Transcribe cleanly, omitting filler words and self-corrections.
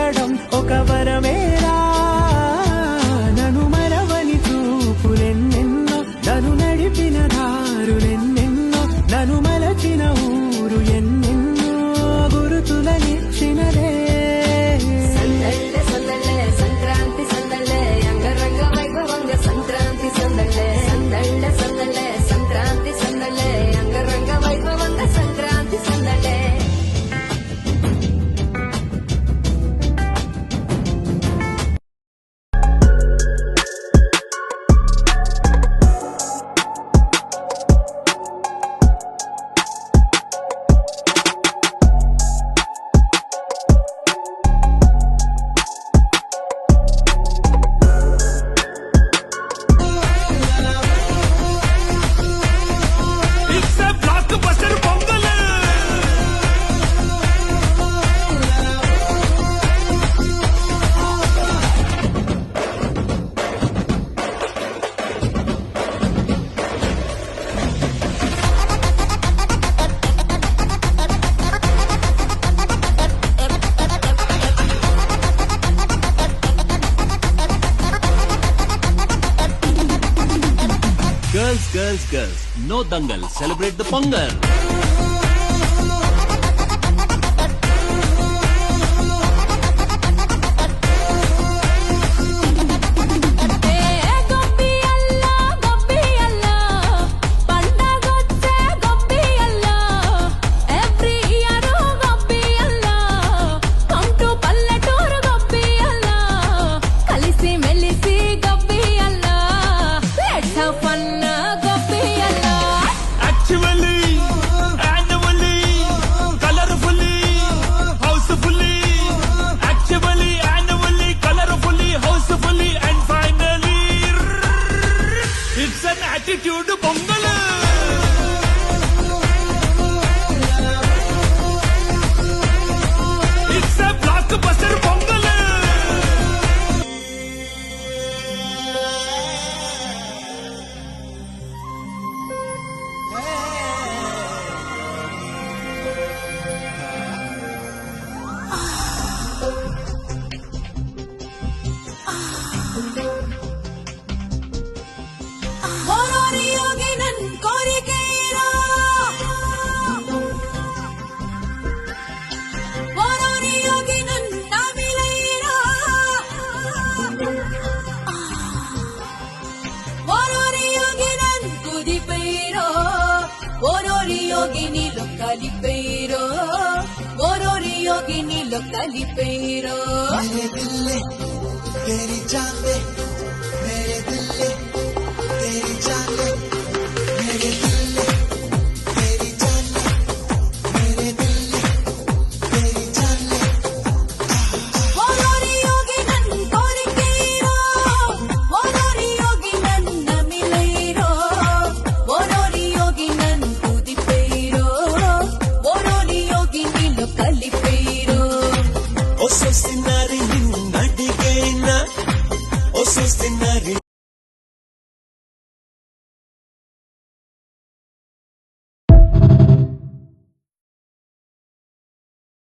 చూడడం ఒక వరమేరా నన్ను మరవని చూపులెన్నెన్నో నన్ను నడిపిన దారులెన్నెన్నో నన్ను మలచిన ఊరు ఎన్నెన్నో గురుతులనిచ్చినదే సందళ్ళే సందళ్ళే సంక్రాంతి సందళ్ళే అంగరంగ వైభవంగ సంక్రాంతి సందళ్ళే సందళ్ళే సందళ్ళే సంక్రాంతి సందళ్ళే అంగరంగ వైభవంగ Sankranti సందళ్ళే Girls, no dangal, celebrate the Pongal. Attitude Pongal. It's a blockbuster Pongal. Calipero मेरे दिल तेरी जान दे मेरे दिल तेरी जान दे मेरे दिल तेरी जान दे मेरे दिल तेरी जान दे ಓರೋರಿ ಯೋಗಿ ನನ್ ಕೋರಿಕೆಯಿರೋ ಓರೋರಿ ಯೋಗಿ ನನ್ನ ಮಿಲೈರೋ ಓರೋರಿ ಯೋಗಿ ನನ್ ಕುದಿಪೈರೋ ಓರೋರಿ ಯೋಗಿ ನೀನು ಕಲಿಪೈರೋ O sostinari nadigeina o sostinari